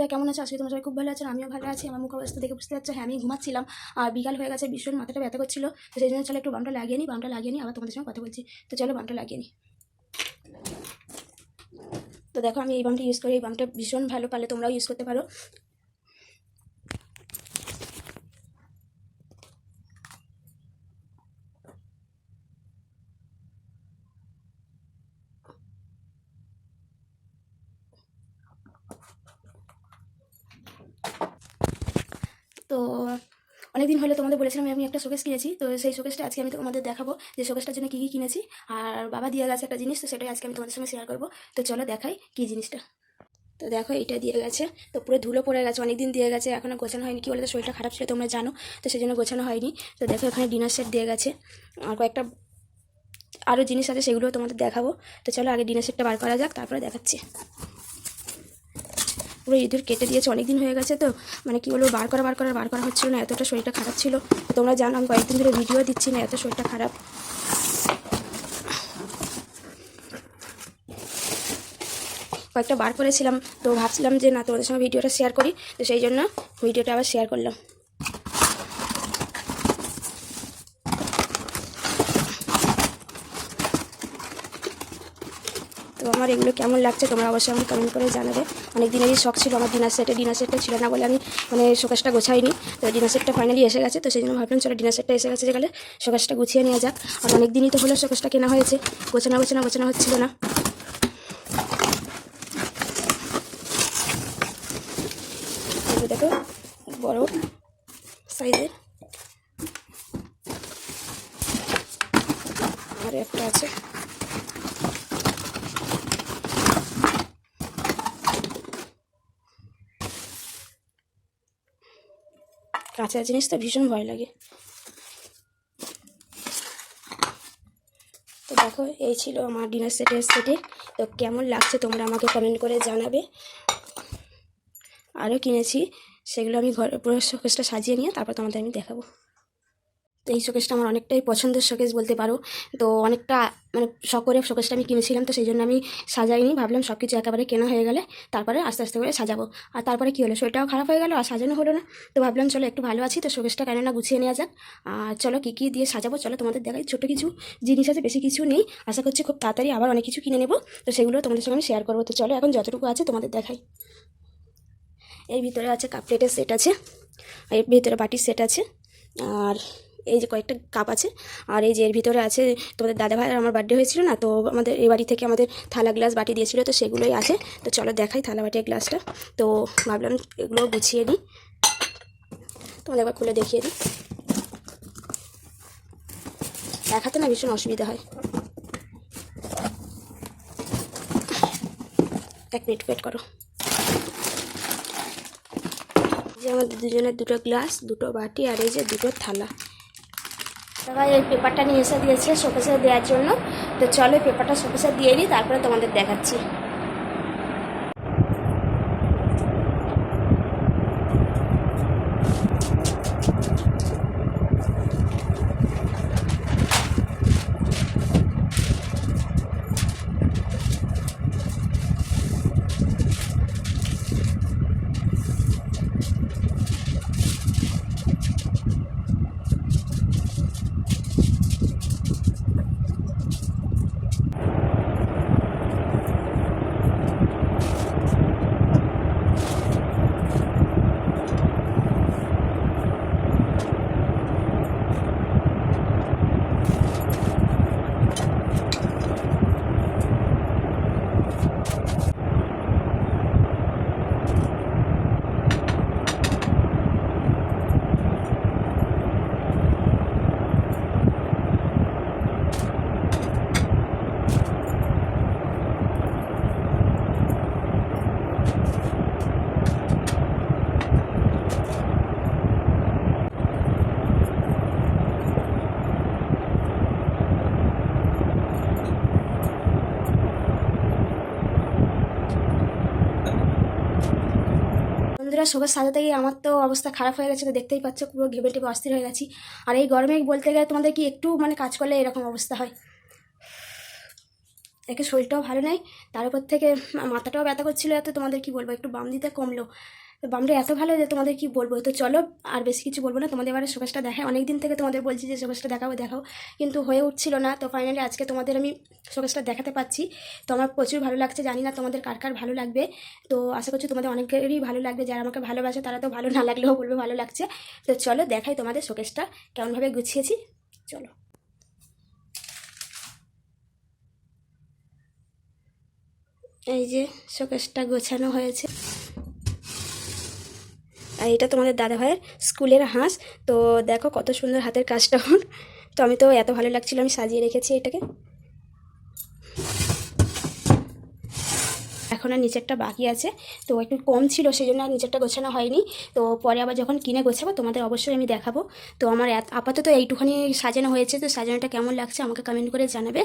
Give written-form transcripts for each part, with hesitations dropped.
বন্ধুরা কেমন আছে? আজকে তোমরা সবাই খুব ভালো আছেন, আমিও ভালো আছি। আমার মুখ অবস্থা দেখে বুঝতে পারছো, হ্যাঁ আমি ঘুমাচ্ছিলাম আর বিকাল হয়ে গেছে, ভীষণ মাথাটা ব্যথা করছিল। তো সেই জন্য চলো একটু বামটা লাগিয়ে নিই, আবার তোমাদের সঙ্গে কথা বলছি। তো চলো বামটা লাগিয়ে নিই। তো দেখো আমি এই বামটা ইউজ করি, এই বামটা ভীষণ ভালো, পারলে তোমরাও ইউজ করতে পারো। তো অনেকদিন হলো তোমাদের বলেছিলাম আমি একটা শোকেস কিনেছি, তো সেই শোকেসটা আজকে আমি তোমাদের দেখাবো যে শোকেসটার জন্য কী কী কিনেছি। আর বাবা দিয়ে গেছে একটা জিনিস, তো সেটাই আজকে আমি তোমাদের সঙ্গে শেয়ার করবো। তো চলো দেখাই কী জিনিসটা। তো দেখো এটা দিয়ে গেছে, তো পুরো ধুলো পড়ে গেছে, অনেকদিন দিয়ে গেছে, এখনও গোছানো হয়নি। কি বলে তো শরীরটা খারাপ ছিল তোমরা জানো, তো সেই জন্য গোছানো হয়নি। তো দেখো এখানে ডিনার সেট দিয়ে গেছে, আর কয়েকটা আরও জিনিস আছে, সেগুলো তোমাদের দেখাবো। তো চলো আগে ডিনার সেটটা বার করা যাক, তারপরে দেখাচ্ছি। পুরো ইঁদুর কেটে দিয়েছে, অনেক দিন হয়ে গেছে, তো মানে কী বলবো বার করা হচ্ছিল না, এতটা শরীরটা খারাপ ছিল। তো তোমরা জানো আমি কয়েকদিন ধরে ভিডিও দিচ্ছি না, এত শরীরটা খারাপ। কয়েকটা বার করেছিলাম, তো ভাবছিলাম যে না তোমাদের সঙ্গে ভিডিওটা শেয়ার করি, তো সেই জন্য ভিডিওটা আবার শেয়ার করলাম। তো আমার এগুলো কেমন লাগছে তোমরা অবশ্যই আমাকে কমেন্ট করে জানাবে। অনেক দিনেরই শখ ছিল আমার ডিনার সেটটা ছিল না বলে আমি মানে শোকেসটা গোছাইনি। তো ডিনার সেটটা ফাইনালি এসে গেছে, তো সেই জন্য ভাবলাম চলো ডিনার সেটটা এসে গেছে যেখানে শোকেসটা গুছিয়ে নেওয়া যাক। আর অনেক দিনই তো হলো শোকেসটা কেনা হয়েছে, গোছানো হচ্ছিল না। দেখো বড় সাইজের আর একটা আছে। কাঁচা জিনিস তো ভীষণ ভয় লাগে। তো দেখো এই ছিল আমার ডিনার সেটে। তো কেমন লাগছে তোমরা আমাকে কমেন্ট করে জানাবে। আরও কিনেছি, সেগুলো আমি ঘরে পুরো শোকেসটা সাজিয়ে নিয়ে তারপর তোমাদের আমি দেখাবো। তো এই শোকেসটা আমার অনেকটাই পছন্দের শোকেস বলতে পারো। তো অনেকটা মানে শখ করে শোকেসটা আমি কিনেছিলাম, তো সেই জন্য আমি সাজাইনি, ভাবলাম সব কিছু একেবারে কেনা হয়ে গেলে তারপরে আস্তে আস্তে করে সাজাবো। আর তারপরে কী হলো, শরীরটাও খারাপ হয়ে গেল আর সাজানো হলো না। তো ভাবলাম চলো একটু ভালো আছি, তো শোকেসটা কেননা গুছিয়ে নেওয়া যাক। আর চলো কী কী দিয়ে সাজাবো চলো তোমাদের দেখাই। ছোটো কিছু জিনিস আছে, বেশি কিছু নেই, আশা করছি খুব তাড়াতাড়ি আবার অনেক কিছু কিনে নেবো, তো সেগুলো তোমাদের সঙ্গে আমি শেয়ার করবো। তো চলো এখন যতটুকু আছে তোমাদের দেখাই। এর ভিতরে আছে কাপ প্লেটের সেট আছে, এর ভিতরে বাটির সেট আছে, আর এই যে কয়েকটা কাপ আছে। আর এই যে এর ভিতরে আছে তোমাদের দাদাভাইয়ের আমার বার্থডে হয়েছিল না, তো আমাদের এই বাড়ি থেকে আমাদের থালা গ্লাস বাটি দিয়েছিল, তো সেগুলোই আছে। তো চলো দেখাই থালা বাটি গ্লাসটা। তো ভাবলাম এগুলো গুছিয়ে নিই, তোমাদের একবার খুলে দেখিয়ে দিই। দেখাতে না ভীষণ অসুবিধা হয়। এক মিনিট ওয়েট করো। যে আমাদের দুজনের দুটো গ্লাস, দুটো বাটি, আর এই যে দুটো থালা। সবাই এই পেপারটা নিয়ে এসে দিয়েছে শোকেসে দেওয়ার জন্য। তো চলো পেপারটা শোকেসে দিয়ে নিই, তারপরে তোমাদের দেখাচ্ছি। বন্ধুরা শোকেস সাজাতে গিয়ে আমার তো অবস্থা খারাপ হয়ে গেছে, তো দেখতেই পাচ্ছ পুরো ঘেমে টেপে অস্থির হয়ে গেছি। আর এই গরমে বলতে গেলে তোমাদের কি একটু মানে কাজ করলে এরকম অবস্থা হয়। একে শরীরটাও ভালো নেই, তার উপর থেকে মাথাটাও ব্যথা করছিল এত, তোমাদের কি বলবো, একটু বাম দিতে কমলো। তো বামটা এত ভালো যে তোমাদের কি বলবো। তো চলো আর বেশি কিছু বলবো না, তোমাদের এবারে শোকেসটা দেখায়। অনেক দিন থেকে তোমাদের বলছি যে শোকেসটা দেখাও, কিন্তু হয়ে উঠছিল না। তো ফাইনালি আজকে তোমাদের আমি শোকেসটা দেখাতে পাচ্ছি। তো আমার প্রচুর ভালো লাগছে, জানি না তোমাদের কার কার ভালো লাগবে। তো আশা করছি তোমাদের অনেকেরই ভালো লাগবে, যারা আমাকে ভালোবাসে তারা তো ভালো না লাগলেও বলবে ভালো লাগছে। তো চলো দেখাই তোমাদের শোকেসটা কেমনভাবে গুছিয়েছি, চলো। এই যে শোকেসটা গোছানো হয়েছে, আর এটা তোমাদের দাদাভাইয়ের স্কুলের হাঁস। তো দেখো কত সুন্দর হাতের কাজটা ওর। তো আমি তো এত ভালো লাগছিল, আমি সাজিয়ে রেখেছি এটাকে। এখন আর নিচেরটা বাকি আছে, তো একটু কম ছিল সেই জন্য আর নিচেরটা গোছানো হয়নি। তো পরে আবার যখন কিনে গোছাবো তোমাদের অবশ্যই আমি দেখাবো। তো আমার আপাতত এইটুখানি সাজানো হয়েছে। তো সাজানোটা কেমন লাগছে আমাকে কমেন্ট করে জানাবে,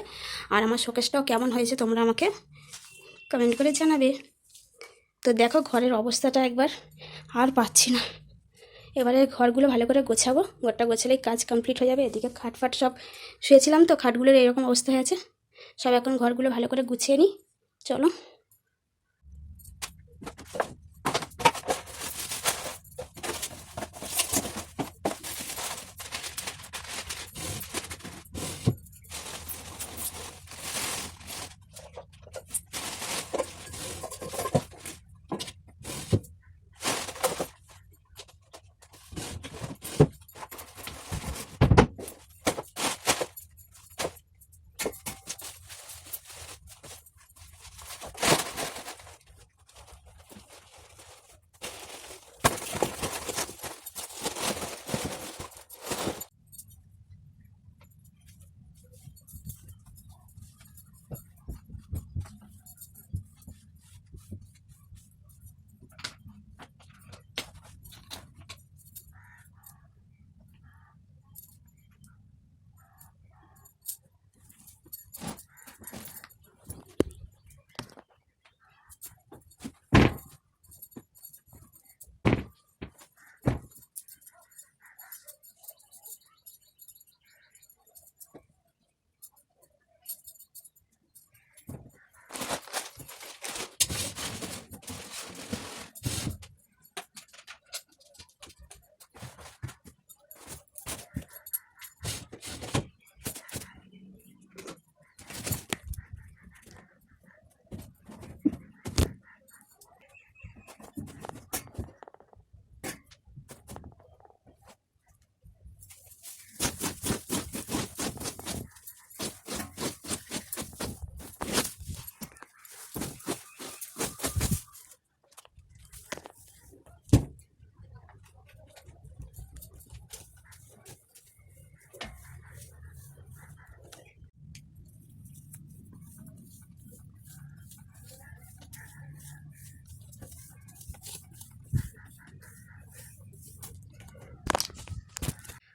আর আমার শোকেসটাও কেমন হয়েছে তোমরা আমাকে কমেন্ট করে জানাবে। তো দেখো ঘরের অবস্থাটা একবার, আর পাচ্ছি না। এবারে ঘরগুলো ভালো করে গোছাবো, ঘরটা গোছালেই কাজ কমপ্লিট হয়ে যাবে। এদিকে খাটফাট সব শুয়েছিলাম, তো খাটগুলোর এরকম অবস্থা হয়েছে। সব এখন ঘরগুলো ভালো করে গুছিয়ে নিই, চলো।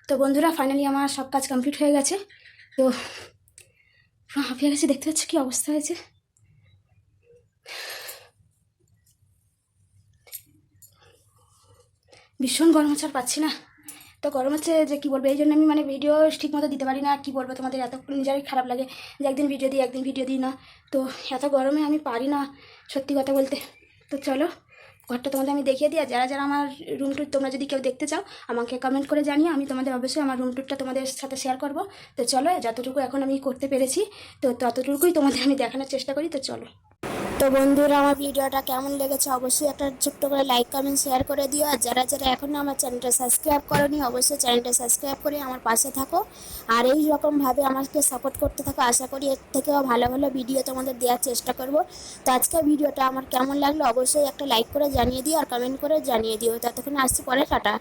তো বন্ধুরা ফাইনালি আমার সব কাজ কমপ্লিট হয়ে গেছে। তো হাঁপিয়ে গেছে, দেখতে পাচ্ছ কী অবস্থা হয়েছে। ভীষণ গরম হচ্ছে, আর পাচ্ছি না। তো গরম হচ্ছে যে কী বলবো, এই জন্য আমি ভিডিও ঠিক মতো দিতে পারি না। কী বলবো তোমাদের, এত নিজেরই খারাপ লাগে যে একদিন ভিডিও দিই না। তো এত গরমে আমি পারি না সত্যি কথা বলতে। তো চলো ঘরটা তোমাদের আমি দেখিয়ে দিই। আর যারা যারা আমার রুম টুর তোমরা যদি কেউ দেখতে চাও আমাকে কমেন্ট করে জানিয়ে আমি তোমাদের অবশ্যই আমার রুম টুরটা তোমাদের সাথে শেয়ার করব। তো চলো যতটুকু এখন আমি করতে পেরেছি তো ততটুকুই তোমাদের আমি দেখানোর চেষ্টা করি। তো চলো। তো বন্ধুরা আমার ভিডিওটা কেমন লেগেছে অবশ্যই একটা ছোট্ট করে লাইক কমেন্ট শেয়ার করে দিও। আর যারা যারা এখনও আমার চ্যানেলটা সাবস্ক্রাইব করোনি অবশ্যই চ্যানেলটা সাবস্ক্রাইব করে আমার পাশে থাকো। আর এই রকমভাবে আমাকে সাপোর্ট করতে থাকো। আশা করি এর থেকেও ভালো ভালো ভিডিও তোমাদের দেওয়ার চেষ্টা করব। তো আজকের ভিডিওটা আমার কেমন লাগলো অবশ্যই একটা লাইক করে জানিয়ে দিও আর কমেন্ট করে জানিয়ে দিও। ততক্ষণ আসছি পরে, টাটা।